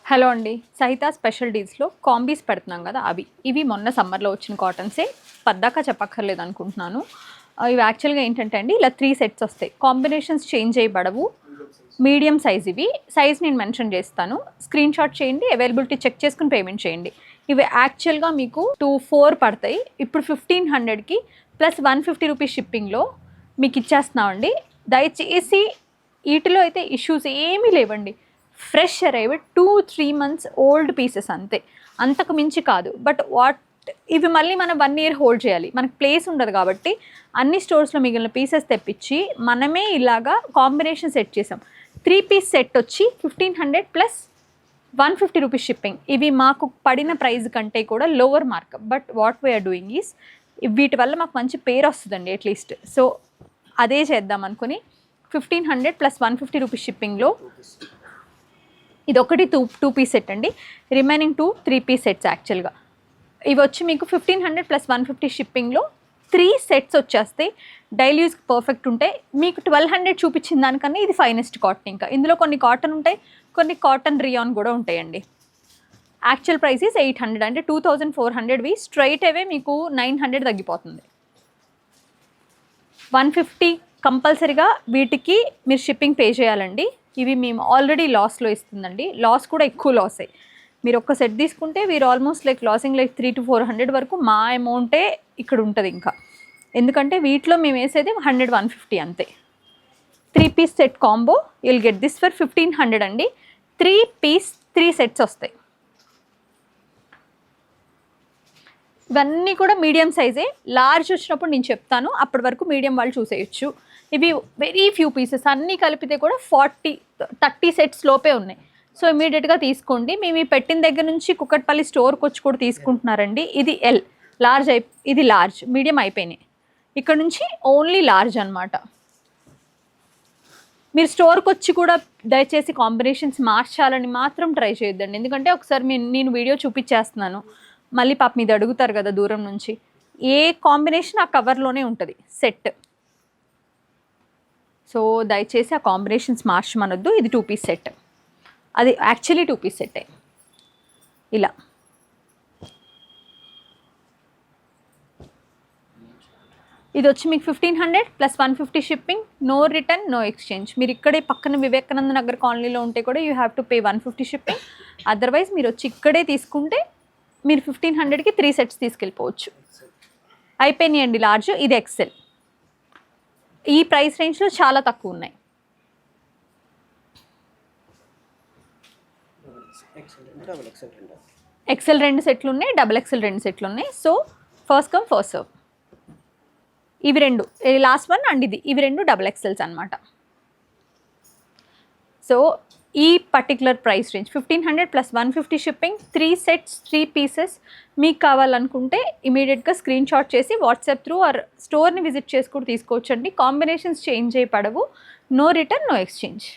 Hello అండి, సహిత special డీల్స్లో కాంబీస్ పెడుతున్నాం కదా అవి. ఇవి మొన్న సమ్మర్లో వచ్చిన కాటన్సే, పద్దాకా చెప్పక్కర్లేదు అనుకుంటున్నాను. ఇవి యాక్చువల్గా ఏంటంటే అండి, ఇలా 3 సెట్స్ వస్తాయి. కాంబినేషన్స్ చేంజ్ చేయబడవు. మీడియం సైజ్ ఇవి. సైజ్ నేను మెన్షన్ చేస్తాను, స్క్రీన్ షాట్ చేయండి, అవైలబిలిటీ చెక్ చేసుకుని పేమెంట్ చేయండి. ఇవి యాక్చువల్గా మీకు 2-4 పడతాయి. ఇప్పుడు 1500కి ప్లస్ 150 రూపీస్ షిప్పింగ్లో మీకు ఇచ్చేస్తున్నామండి. దయచేసి వీటిలో అయితే ఇష్యూస్ ఏమీ లేవండి. Fresh arrive 2-3 months old pieces అంతే, అంతకు మించి కాదు. బట్ ఇవి మళ్ళీ మనం 1 year హోల్డ్ చేయాలి, మనకు ప్లేస్ ఉండదు. కాబట్టి అన్ని స్టోర్స్లో మిగిలిన పీసెస్ తెప్పించి మనమే ఇలాగా కాంబినేషన్ సెట్ చేసాం. 3 piece సెట్ వచ్చి 1500 ప్లస్ 150 రూపీస్ షిప్పింగ్. ఇవి మాకు పడిన ప్రైస్ కంటే కూడా lower mark. But what we're doing is, వీటి వల్ల మాకు మంచి పేరు వస్తుందండి అట్లీస్ట్. సో అదే చేద్దాం అనుకుని 1500 ప్లస్ 150 రూపీస్ షిప్పింగ్లో ఇది ఒకటి 2 piece సెట్ అండి. రిమైనింగ్ 3 piece సెట్స్ యాక్చువల్గా. ఇవి వచ్చి మీకు 1500 ప్లస్ 150 షిప్పింగ్లో 3 sets వచ్చేస్తాయి. డైలీ యూస్కి పర్ఫెక్ట్ ఉంటాయి. మీకు 1200 చూపించిన దానికన్నా ఇది ఫైనెస్ట్ కాటన్. ఇంకా ఇందులో కొన్ని కాటన్ ఉంటాయి, కొన్ని కాటన్ రియాన్ కూడా ఉంటాయండి. యాక్చువల్ ప్రైస్ ఈస్ 800, అంటే 2400వి స్ట్రైట్ అవే మీకు 900 తగ్గిపోతుంది. 150 కంపల్సరీగా వీటికి మీరు షిప్పింగ్ పే చేయాలండి. ఇవి మేము ఆల్రెడీ లాస్లో ఇస్తుందండి. లాస్ కూడా ఎక్కువ లాసే. మీరు ఒక్క సెట్ తీసుకుంటే వీరు ఆల్మోస్ట్ లాసింగ్ 300-400 వరకు మా అమౌంటే ఇక్కడ ఉంటుంది ఇంకా. ఎందుకంటే వీటిలో మేము వేసేది 100-150 అంతే. 3 piece set combo will get this for 1500 అండి. 3 piece 3 sets వస్తాయి. ఇవన్నీ కూడా మీడియం సైజే. లార్జ్ వచ్చినప్పుడు నేను చెప్తాను, అప్పటి వరకు మీడియం వాళ్ళు చూసేయచ్చు. ఇవి వెరీ ఫ్యూ పీసెస్, అన్నీ కలిపితే కూడా 40-30 sets లోపే ఉన్నాయి. సో ఇమీడియట్గా తీసుకోండి. మేము పెట్టిన దగ్గర నుంచి కుక్కట్పల్లి స్టోర్కి వచ్చి కూడా తీసుకుంటున్నారండి. ఇది ఎల్, లార్జ్ ఇది లార్జ్, మీడియం అయిపోయినాయి. ఇక్కడ నుంచి ఓన్లీ లార్జ్ అనమాట. మీరు స్టోర్కి వచ్చి కూడా దయచేసి కాంబినేషన్స్ మార్చాలని మాత్రం ట్రై చేయొద్దండి. ఎందుకంటే ఒకసారి నేను వీడియో చూపించేస్తున్నాను, మళ్ళీ పాప మీద అడుగుతారు కదా దూరం నుంచి. ఏ కాంబినేషన్ ఆ కవర్లోనే ఉంటుంది సెట్. సో దయచేసి ఆ కాంబినేషన్స్ మార్చమనొద్దు. ఇది 2 piece సెట్, అది యాక్చువల్లీ 2 piece సెట్టే. ఇలా ఇది వచ్చి మీకు 1500 plus 150 shipping, no return, no exchange. మీరు ఇక్కడే పక్కన వివేకానంద నగర్ కాలనీలో ఉంటే కూడా you have to pay 150 shipping. Otherwise మీరు వచ్చి ఇక్కడే తీసుకుంటే మీరు 1500కి 3 sets తీసుకెళ్ళిపోవచ్చు. అయిపోయినాయండి లార్జ్. ఇది ఎక్సెల్. ఈ ప్రైస్ రేంజ్లో చాలా తక్కువ ఉన్నాయి. ఎక్సెల్ 2 సెట్లు ఉన్నాయి, డబుల్ ఎక్సెల్ 2 సెట్లు ఉన్నాయి. So first come first serve. ఇవి 2, లాస్ట్ వన్ అండ్ ఇవి 2 డబుల్ ఎక్సెల్స్ అనమాట. సో ఈ particular price range 1500 plus 150 shipping, 3 sets 3 pieces. మీకు కావాలనుకుంటే ఇమీడియట్గా స్క్రీన్ షాట్ చేసి వాట్సాప్ త్రూ ఆర్ స్టోర్ని విజిట్ చేసి కూడా తీసుకోవచ్చండి. కాంబినేషన్స్ చేంజ్ చేయబడవు. No return, no exchange.